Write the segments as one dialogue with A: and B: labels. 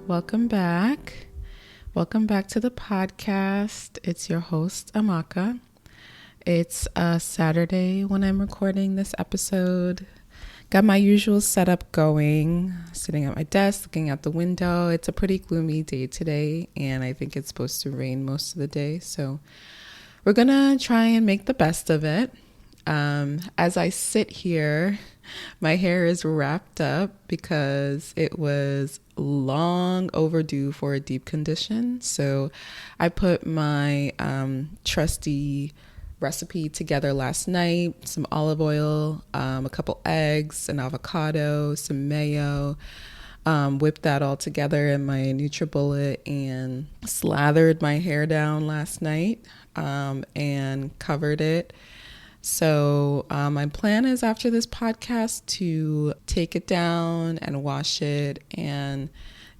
A: Welcome back. Welcome back to the podcast. It's your host, Amaka. It's a Saturday when I'm recording this episode. Got my usual setup going, sitting at my desk, looking out the window. It's a pretty gloomy day today, and I think it's supposed to rain most of the day. So we're going to try and make the best of it. As I sit here, my hair is wrapped up because it was long overdue for a deep condition. So I put my trusty recipe together last night, some olive oil, a couple eggs, an avocado, some mayo, whipped that all together in my NutriBullet and slathered my hair down last night and covered it. So my plan is after this podcast to take it down and wash it and,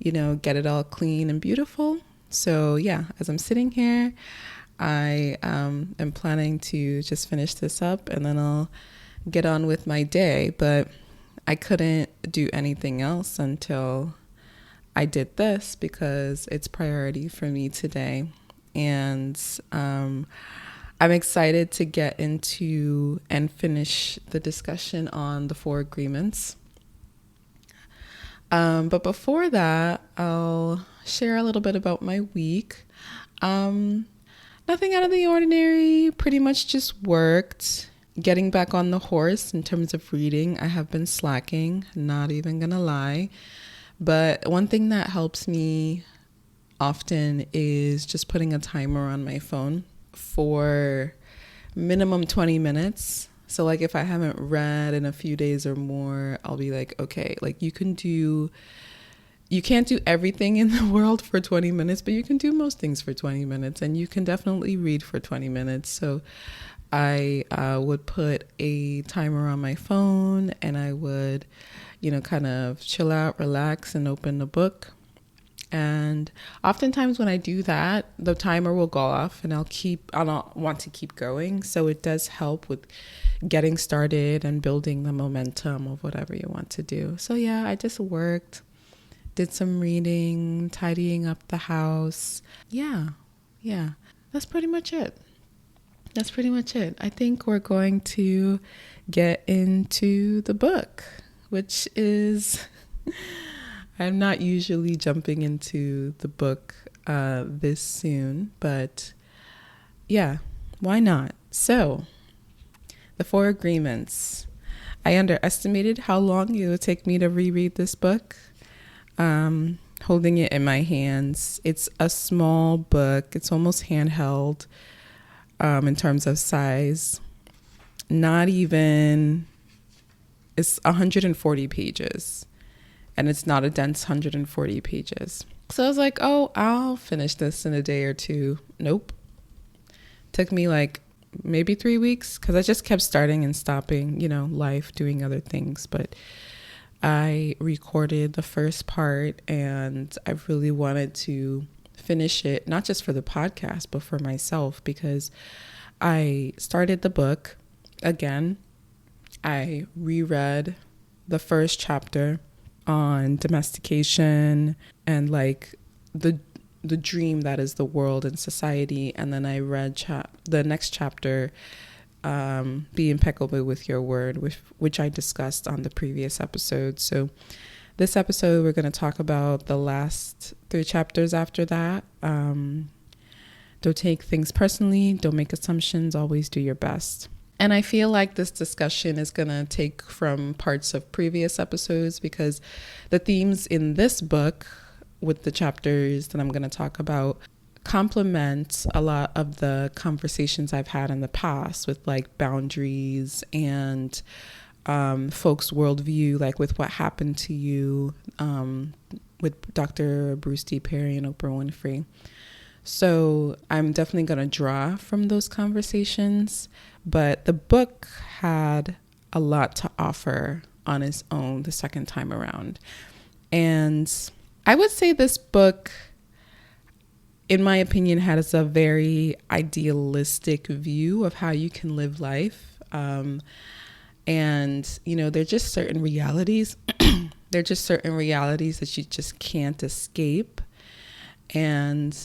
A: get it all clean and beautiful. So yeah, as I'm sitting here, I am planning to just finish this up and then I'll get on with my day. But I couldn't do anything else until I did this because it's priority for me today. And I'm excited to get into and finish the discussion on the 4 agreements. But before that, I'll share a little bit about my week. Nothing out of the ordinary, pretty much just worked. Getting back on the horse in terms of reading. I have been slacking, not even gonna lie. But one thing that helps me often is just putting a timer on my phone for minimum 20 minutes. So like if I haven't read in a few days or more, I'll be like, okay, like you can't do everything in the world for 20 minutes, but you can do most things for 20 minutes and you can definitely read for 20 minutes. So I would put a timer on my phone and I would, kind of chill out, relax and open the book. And oftentimes when I do that, the timer will go off and I'll want to keep going. So it does help with getting started and building the momentum of whatever you want to do. So yeah, I just worked, did some reading, tidying up the house. Yeah. That's pretty much it. I think we're going to get into the book, which is... I'm not usually jumping into the book this soon, but yeah, why not? So, the 4 agreements. I underestimated how long it would take me to reread this book. Holding it in my hands. It's a small book. It's almost handheld in terms of size. It's 140 pages. And it's not a dense 140 pages. So I was like, oh, I'll finish this in a day or two. Nope. Took me like maybe 3 weeks because I just kept starting and stopping, life, doing other things. But I recorded the first part and I really wanted to finish it, not just for the podcast, but for myself because I started the book again. I reread the first chapter on domestication and like the dream that is the world and society, and then I read the next chapter, Be Impeccable with Your Word, which I discussed on the previous episode. So this episode we're going to talk about the last 3 chapters after that. Don't take things personally, don't make assumptions, always do your best. And I feel like this discussion is going to take from parts of previous episodes because the themes in this book with the chapters that I'm going to talk about complement a lot of the conversations I've had in the past with like boundaries and folks' worldview, like with What Happened to You with Dr. Bruce D. Perry and Oprah Winfrey. So I'm definitely going to draw from those conversations, but the book had a lot to offer on its own the second time around. And I would say this book, in my opinion, has a very idealistic view of how you can live life. And, there are just certain realities They're just certain realities that you just can't escape. And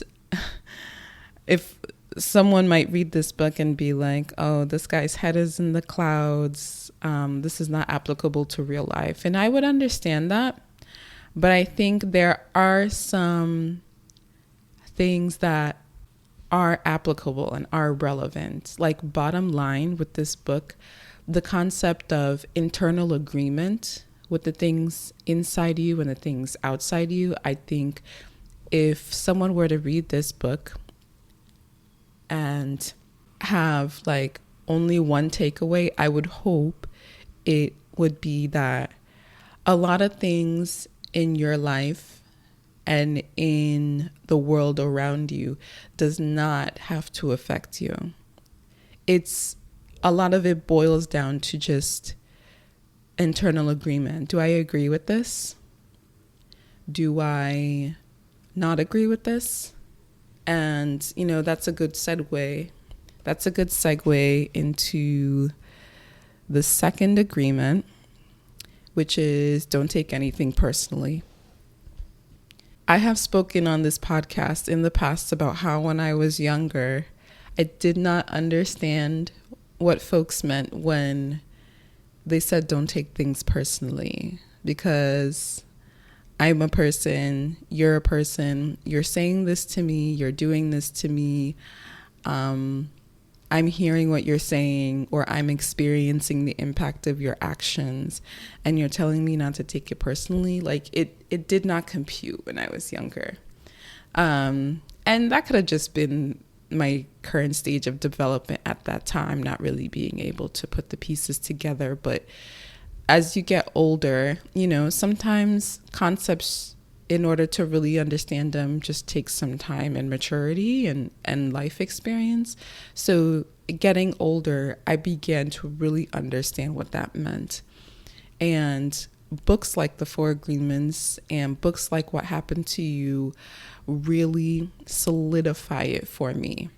A: if someone might read this book and be like, oh, this guy's head is in the clouds, this is not applicable to real life. And I would understand that. But I think there are some things that are applicable and are relevant. Like, bottom line with this book, the concept of internal agreement with the things inside you and the things outside you. I think if someone were to read this book and have like only one takeaway, I would hope it would be that a lot of things in your life and in the world around you does not have to affect you. A lot of it boils down to just internal agreement. Do I agree with this? Do I not agree with this? And, that's a good segue. That's a good segue into the second agreement, which is don't take anything personally. I have spoken on this podcast in the past about how when I was younger, I did not understand what folks meant when they said don't take things personally, because I'm a person, you're a person, you're saying this to me, you're doing this to me, I'm hearing what you're saying, or I'm experiencing the impact of your actions, and you're telling me not to take it personally. Like, it did not compute when I was younger. And that could have just been my current stage of development at that time, not really being able to put the pieces together. But as you get older, sometimes concepts, in order to really understand them, just takes some time and maturity and life experience. So getting older, I began to really understand what that meant. And books like The Four Agreements and books like What Happened to You really solidify it for me,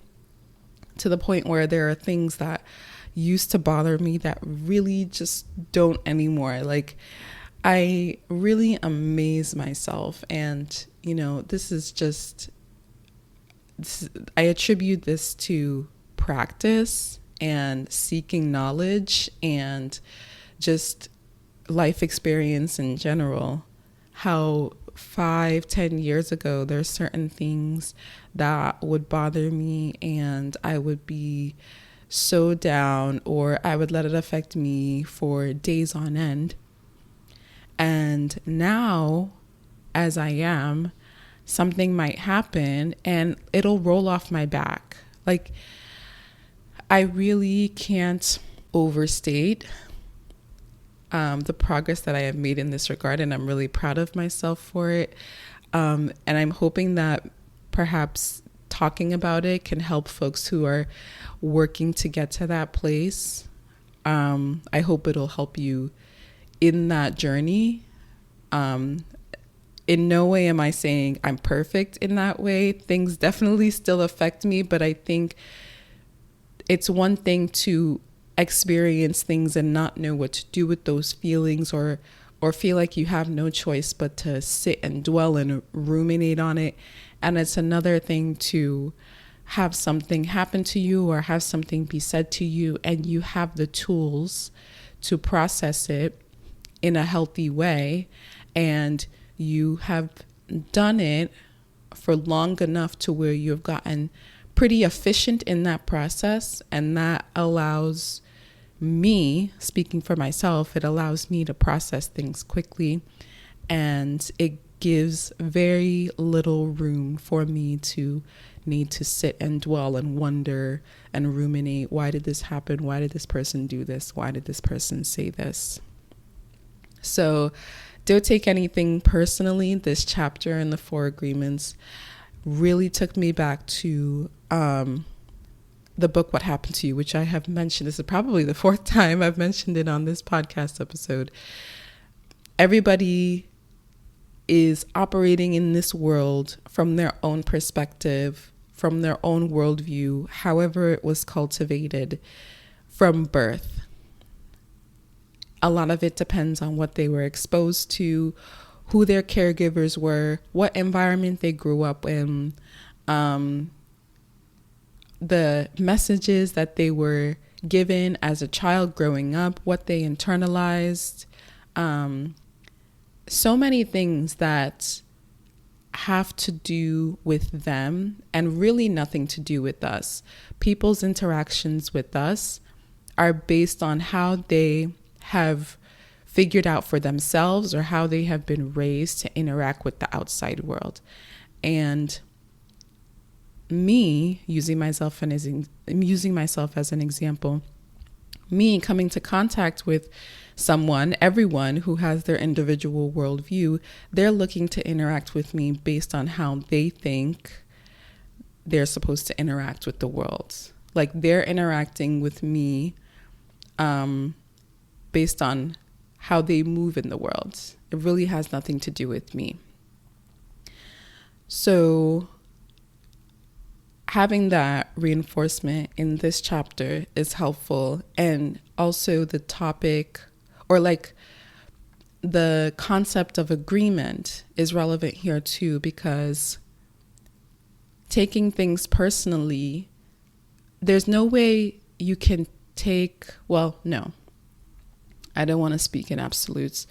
A: to the point where there are things that used to bother me that really just don't anymore. Like, I really amaze myself, and I attribute this to practice and seeking knowledge and just life experience in general. How 5-10 years ago, there's certain things that would bother me, and I would be so down, or I would let it affect me for days on end. And now, as I am, something might happen and it'll roll off my back. Like, I really can't overstate the progress that I have made in this regard, and I'm really proud of myself for it. And I'm hoping that perhaps talking about it can help folks who are working to get to that place. I hope it'll help you in that journey. In no way am I saying I'm perfect in that way. Things definitely still affect me, but I think it's one thing to experience things and not know what to do with those feelings, or feel like you have no choice but to sit and dwell and ruminate on it. And it's another thing to have something happen to you or have something be said to you, and you have the tools to process it in a healthy way, and you have done it for long enough to where you've gotten pretty efficient in that process. And that allows me, speaking for myself, it allows me to process things quickly, and it gives very little room for me to need to sit and dwell and wonder and ruminate. Why did this happen? Why did this person do this? Why did this person say this? So don't take anything personally. This chapter in the Four Agreements really took me back to the book, What Happened to You, which I have mentioned. This is probably the fourth time I've mentioned it on this podcast episode. Everybody is operating in this world from their own perspective, from their own worldview, however it was cultivated from birth. A lot of it depends on what they were exposed to, who their caregivers were, what environment they grew up in, the messages that they were given as a child growing up, what they internalized. So many things that have to do with them and really nothing to do with us. People's interactions with us are based on how they have figured out for themselves or how they have been raised to interact with the outside world. And me, using myself as an example, me coming to contact with everyone who has their individual worldview, they're looking to interact with me based on how they think they're supposed to interact with the world. Like they're interacting with me based on how they move in the world. It really has nothing to do with me. So having that reinforcement in this chapter is helpful. And also the topic, or like the concept of agreement, is relevant here too, because taking things personally, there's no way you can no, I don't want to speak in absolutes,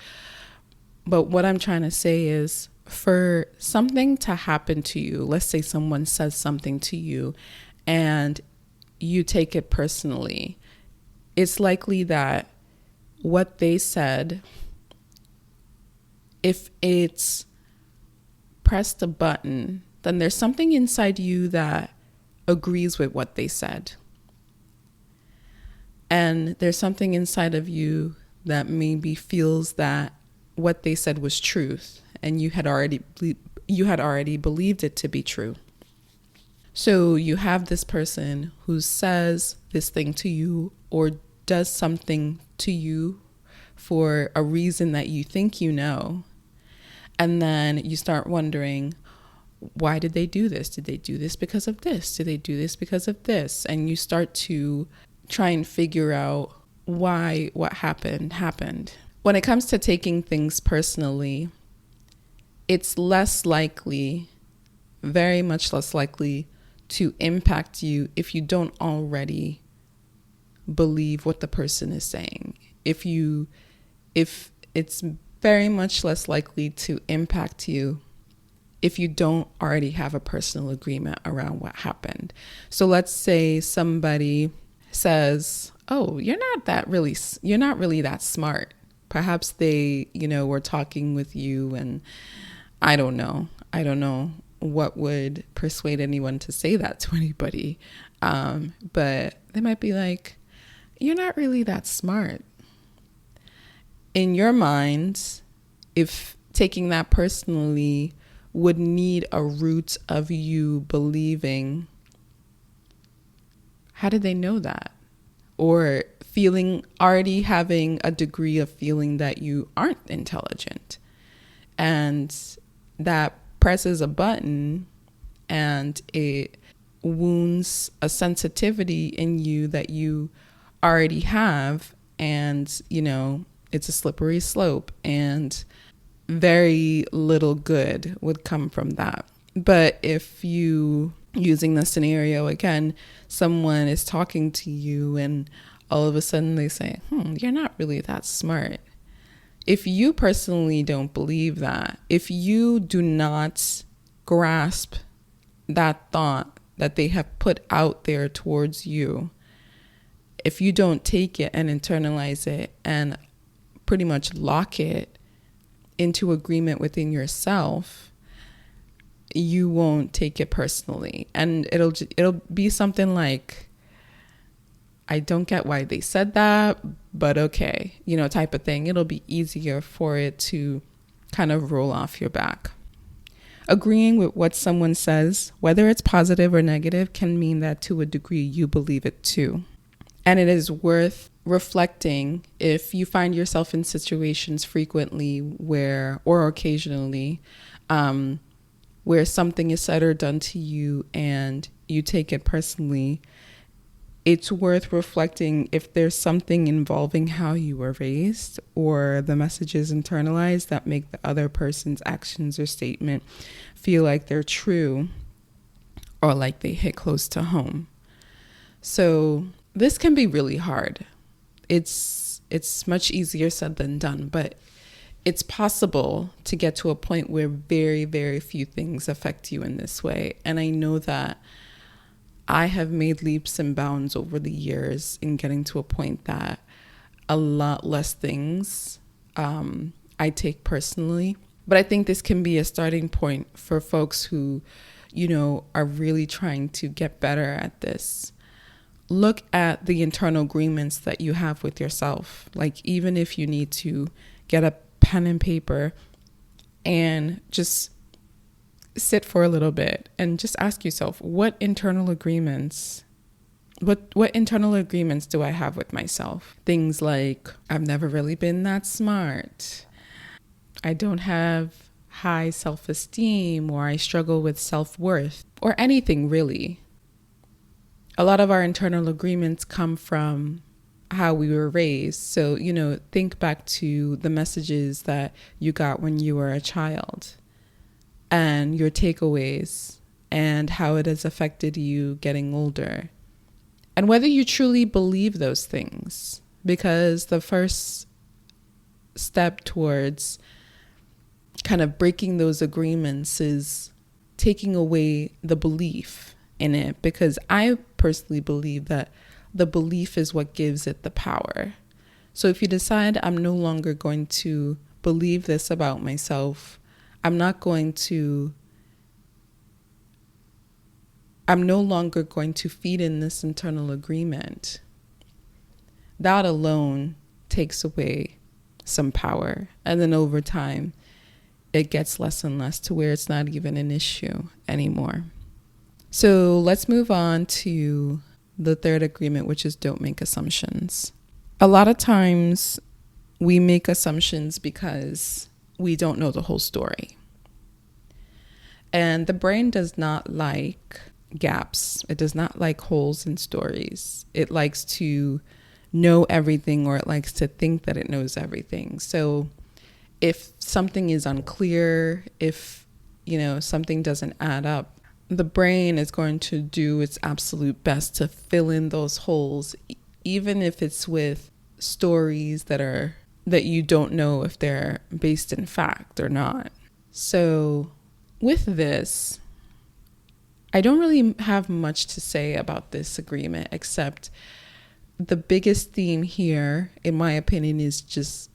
A: but what I'm trying to say is, for something to happen to you, let's say someone says something to you and you take it personally, it's likely that what they said, if it's pressed a button, then there's something inside you that agrees with what they said. And there's something inside of you that maybe feels that what they said was truth, and you had already believed it to be true. So you have this person who says this thing to you or does something to you for a reason that you think you know. And then you start wondering, why did they do this? Did they do this because of this? Did they do this because of this? And you start to try and figure out why what happened. When it comes to taking things personally, it's less likely, very much less likely, to impact you if you don't already believe what the person is saying. If it's very much less likely to impact you if you don't already have a personal agreement around what happened. So let's say somebody says, "Oh, you're not really that smart." Perhaps they, were talking with you, and I don't know what would persuade anyone to say that to anybody. But they might be like, "You're not really that smart." In your mind, if taking that personally would need a root of you believing, how did they know that? Or already having a degree of feeling that you aren't intelligent. And that presses a button and it wounds a sensitivity in you that you already have. And, it's a slippery slope, and very little good would come from that. But if using the scenario again, someone is talking to you and all of a sudden they say, "You're not really that smart." If you personally don't believe that, if you do not grasp that thought that they have put out there towards you, if you don't take it and internalize it and pretty much lock it into agreement within yourself, you won't take it personally. And it'll be something like, "I don't get why they said that, but okay," type of thing. It'll be easier for it to kind of roll off your back. Agreeing with what someone says, whether it's positive or negative, can mean that to a degree you believe it too. And it is worth reflecting if you find yourself in situations frequently or occasionally, where something is said or done to you and you take it personally. it's worth reflecting if there's something involving how you were raised or the messages internalized that make the other person's actions or statement feel like they're true or like they hit close to home. So this can be really hard. It's much easier said than done, but it's possible to get to a point where very, very few things affect you in this way. And I know that I have made leaps and bounds over the years in getting to a point that a lot less things I take personally. But I think this can be a starting point for folks who, are really trying to get better at this. Look at the internal agreements that you have with yourself. Like, even if you need to get a pen and paper and just sit for a little bit and just ask yourself, what internal agreements do I have with myself? Things like, I've never really been that smart. I don't have high self-esteem, or I struggle with self-worth, or anything really. A lot of our internal agreements come from how we were raised. So, think back to the messages that you got when you were a child and your takeaways and how it has affected you getting older, and whether you truly believe those things, because the first step towards kind of breaking those agreements is taking away the belief in it, because I personally believe that the belief is what gives it the power. So if you decide, I'm no longer going to believe this about myself, I'm no longer going to feed in this internal agreement, that alone takes away some power. And then over time, it gets less and less to where it's not even an issue anymore. So let's move on to the third agreement, which is don't make assumptions. A lot of times we make assumptions because we don't know the whole story. And the brain does not like gaps. It does not like holes in stories. It likes to know everything, or it likes to think that it knows everything. So if something is unclear, if, something doesn't add up, the brain is going to do its absolute best to fill in those holes, even if it's with stories that you don't know if they're based in fact or not. So with this, I don't really have much to say about this agreement, except the biggest theme here, in my opinion, is just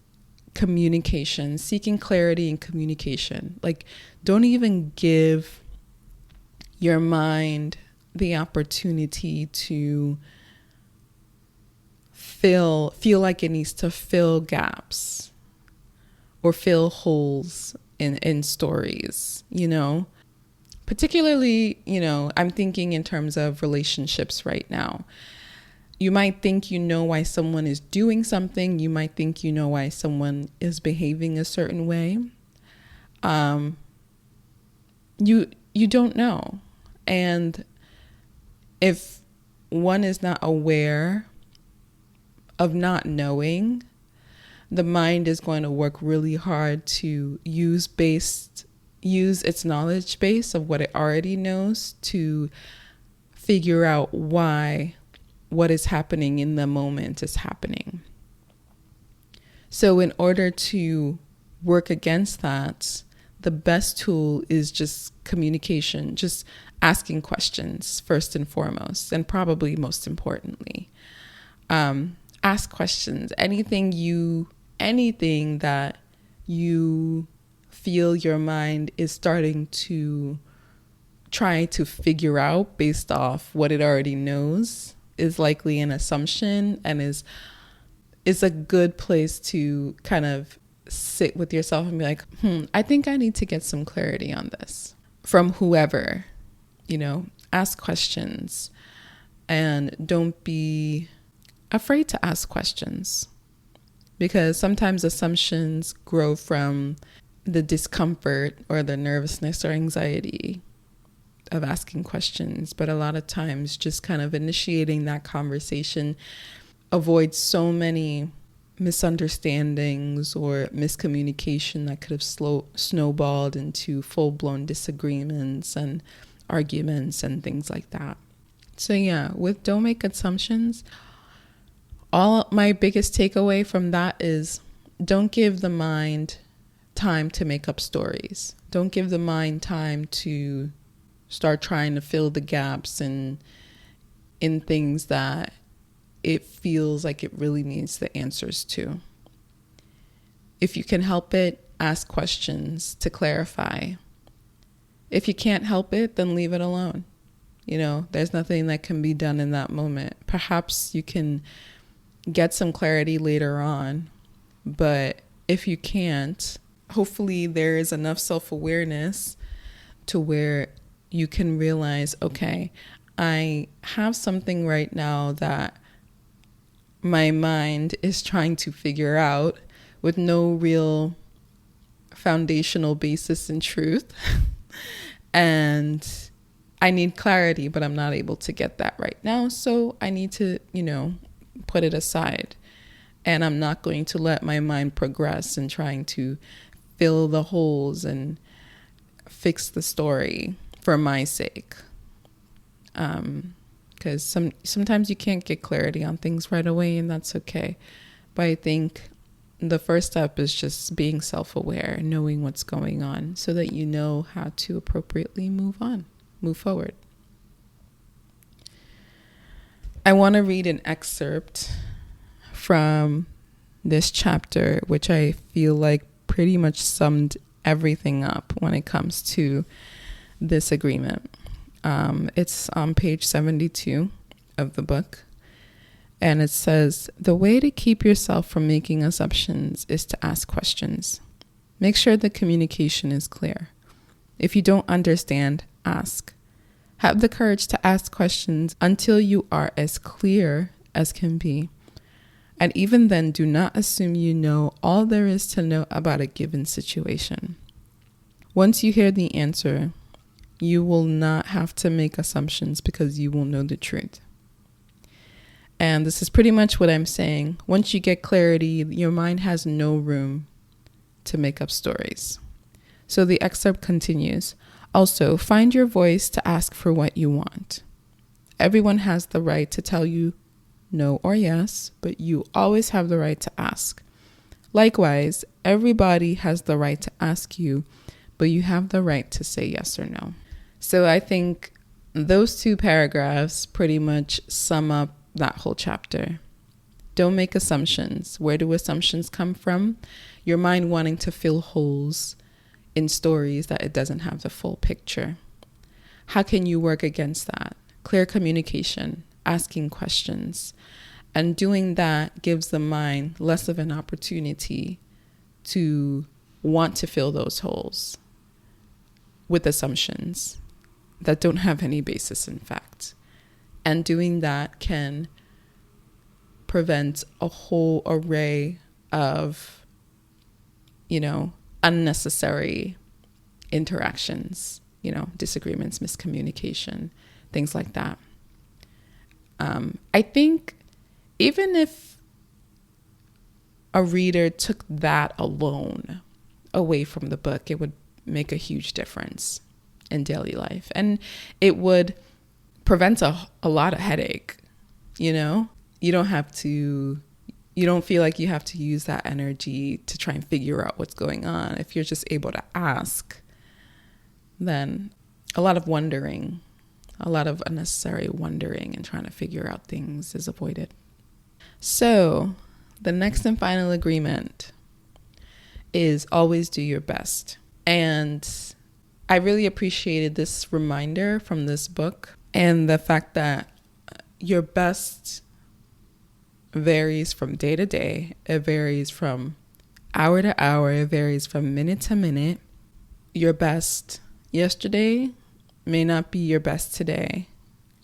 A: communication, seeking clarity in communication. Like, don't even give your mind the opportunity to feel like it needs to fill gaps or fill holes in stories, particularly, I'm thinking in terms of relationships right now. You might think you know why someone is doing something. You might think you know why someone is behaving a certain way. You don't know. And if one is not aware of not knowing, the mind is going to work really hard to use its knowledge base of what it already knows to figure out why what is happening in the moment is happening. So in order to work against that, the best tool is just communication, just asking questions first and foremost, and probably most importantly. Ask questions. Anything that you feel your mind is starting to try to figure out based off what it already knows is likely an assumption, and is a good place to kind of sit with yourself and be like, I think I need to get some clarity on this from whoever, ask questions, and don't be afraid to ask questions, because sometimes assumptions grow from the discomfort or the nervousness or anxiety of asking questions, but a lot of times just kind of initiating that conversation avoids so many misunderstandings or miscommunication that could have snowballed into full-blown disagreements and arguments and things like that. So yeah, with don't make assumptions, all my biggest takeaway from that is don't give the mind time to make up stories. Don't give the mind time to start trying to fill the gaps in things that it feels like it really needs the answers to. If you can help it, ask questions to clarify. If you can't help it, then leave it alone. There's nothing that can be done in that moment. Perhaps you can get some clarity later on, but if you can't, hopefully there is enough self-awareness to where you can realize, okay, I have something right now that my mind is trying to figure out with no real foundational basis in truth. And I need clarity, but I'm not able to get that right now. So I need to, put it aside. And I'm not going to let my mind progress in trying to fill the holes and fix the story for my sake. Because sometimes you can't get clarity on things right away, and that's okay. But I think the first step is just being self-aware, knowing what's going on so that you know how to appropriately move forward. I want to read an excerpt from this chapter, which I feel like pretty much summed everything up when it comes to this agreement. It's on page 72 of the book. And it says, the way to keep yourself from making assumptions is to ask questions. Make sure the communication is clear. If you don't understand, ask. Have the courage to ask questions until you are as clear as can be. And even then, do not assume you know all there is to know about a given situation. Once you hear the answer, you will not have to make assumptions because you will know the truth. And this is pretty much what I'm saying. Once you get clarity, your mind has no room to make up stories. So the excerpt continues. Also, find your voice to ask for what you want. Everyone has the right to tell you no or yes, but you always have the right to ask. Likewise, everybody has the right to ask you, but you have the right to say yes or no. So I think those two paragraphs pretty much sum up that whole chapter. Don't make assumptions. Where do assumptions come from? Your mind wanting to fill holes in stories that it doesn't have the full picture. How can you work against that? Clear communication, asking questions, and doing that gives the mind less of an opportunity to want to fill those holes with assumptions that don't have any basis in fact. And doing that can prevent a whole array of, unnecessary interactions, disagreements, miscommunication, things like that. I think even if a reader took that alone away from the book, it would make a huge difference in daily life. And it would prevent a lot of headache, You don't feel like you have to use that energy to try and figure out what's going on. If you're just able to ask, then a lot of unnecessary wondering and trying to figure out things is avoided. So the next and final agreement is always do your best. And I really appreciated this reminder from this book and the fact that your best varies from day to day. It varies from hour to hour. It varies from minute to minute. Your best yesterday may not be your best today.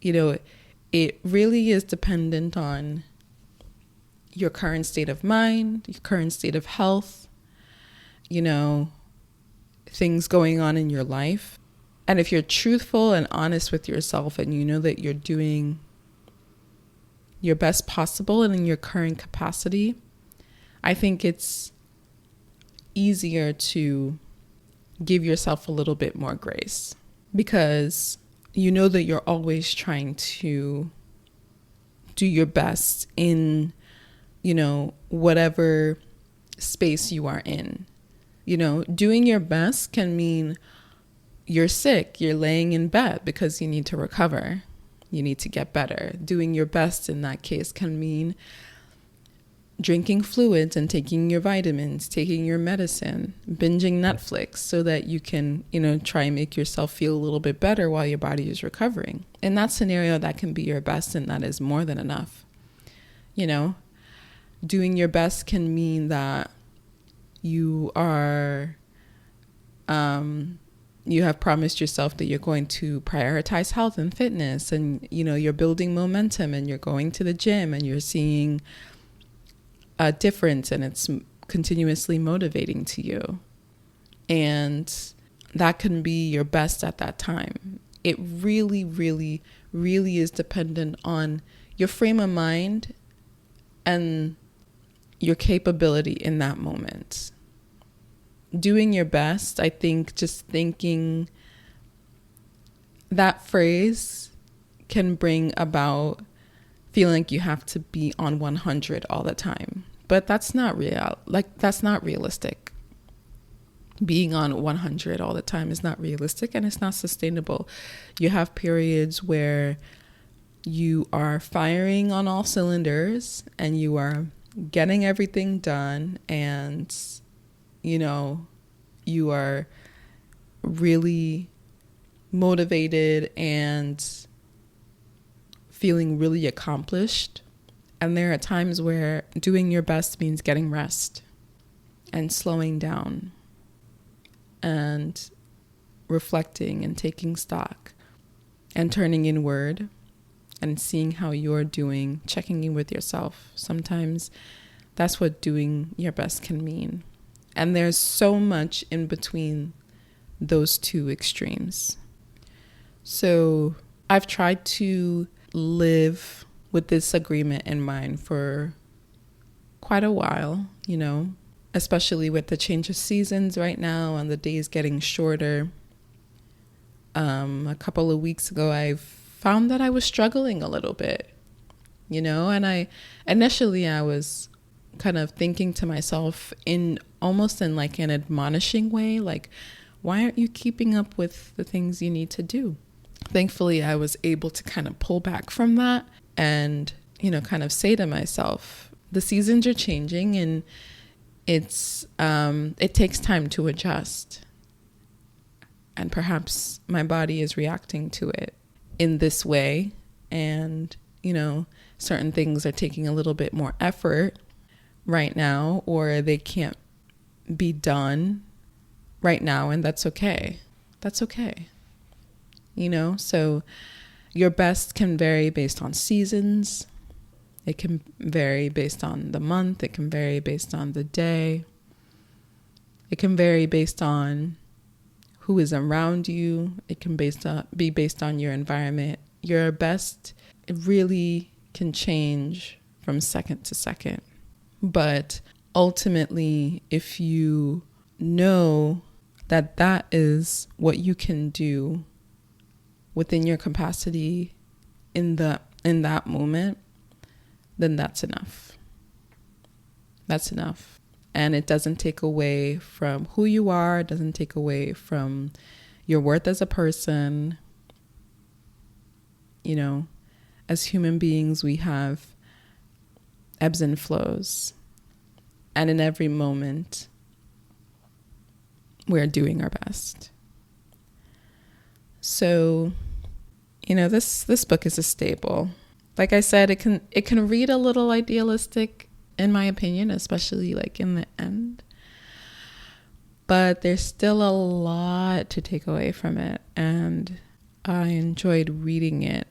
A: It really is dependent on your current state of mind, your current state of health, things going on in your life. And if you're truthful and honest with yourself and you know that you're doing your best possible and in your current capacity, I think it's easier to give yourself a little bit more grace, because you know that you're always trying to do your best in, whatever space you are in. Doing your best can mean you're sick, you're laying in bed because you need to recover. You need to get better. Doing your best in that case can mean drinking fluids and taking your vitamins, taking your medicine, binging Netflix so that you can, try and make yourself feel a little bit better while your body is recovering. In that scenario, that can be your best, and that is more than enough. Doing your best can mean that you are, you have promised yourself that you're going to prioritize health and fitness, and, you're building momentum and you're going to the gym and you're seeing a difference and it's continuously motivating to you. And that can be your best at that time. It really, really, really is dependent on your frame of mind and your capability in that moment. Doing your best, I think just thinking that phrase can bring about feeling like you have to be on 100 all the time. But that's not real. That's not realistic. Being on 100 all the time is not realistic, and it's not sustainable. You have periods where you are firing on all cylinders and you are getting everything done, and you are really motivated and feeling really accomplished. And there are times where doing your best means getting rest and slowing down and reflecting and taking stock and turning inward and seeing how you're doing, checking in with yourself. Sometimes that's what doing your best can mean. And there's so much in between those two extremes. So I've tried to live with this agreement in mind for quite a while, especially with the change of seasons right now and the days getting shorter. A couple of weeks ago, I found that I was struggling a little bit, and I was kind of thinking to myself in almost in like an admonishing way, like, why aren't you keeping up with the things you need to do? Thankfully, I was able to kind of pull back from that and, kind of say to myself, the seasons are changing and it takes time to adjust. And perhaps my body is reacting to it in this way. And, certain things are taking a little bit more effort right now, or they can't be done right now. And that's okay. That's okay. So your best can vary based on seasons. It can vary based on the month. It can vary based on the day. It can vary based on who is around you. It can be based on your environment. Your best, it really can change from second to second. But ultimately, if you know that that is what you can do within your capacity in that moment, then that's enough. That's enough. And it doesn't take away from who you are. It doesn't take away from your worth as a person. As human beings, we have ebbs and flows. And in every moment, we're doing our best. So, this book is a staple. Like I said, it can read a little idealistic, in my opinion, especially like in the end. But there's still a lot to take away from it. And I enjoyed reading it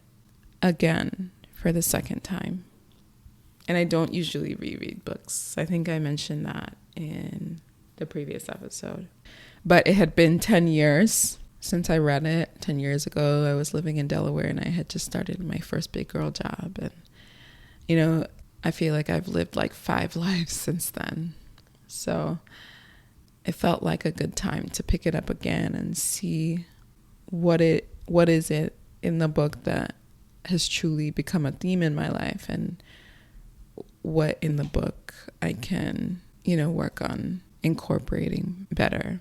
A: again for the second time. And I don't usually reread books. I think I mentioned that in the previous episode. But it had been 10 years since I read it 10 years ago, I was living in Delaware and I had just started my first big girl job. And, you know, I feel like I've lived like 5 lives since then. So it felt like a good time to pick it up again and see what is it in the book that has truly become a theme in my life, and what in the book I can, you know, work on incorporating better.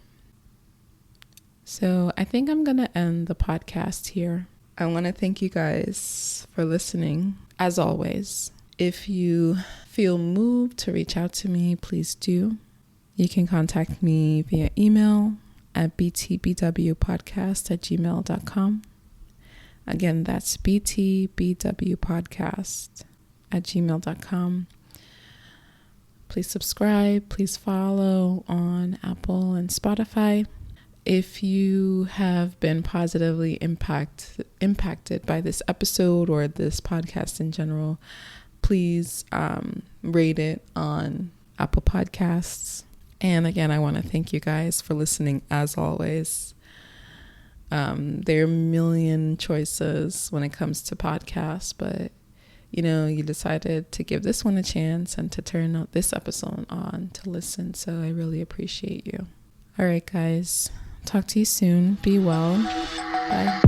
A: So I think I'm going to end the podcast here. I want to thank you guys for listening. As always, if you feel moved to reach out to me, please do. You can contact me via email at btbwpodcast@gmail.com. Again, that's btbwpodcast@gmail.com. Please subscribe. Please follow on Apple and Spotify. If you have been positively impacted by this episode or this podcast in general, please rate it on Apple Podcasts. And again, I want to thank you guys for listening as always. There are a million choices when it comes to podcasts, but you know, you decided to give this one a chance and to turn out this episode on to listen. So I really appreciate you. All right, guys. Talk to you soon. Be well. Bye.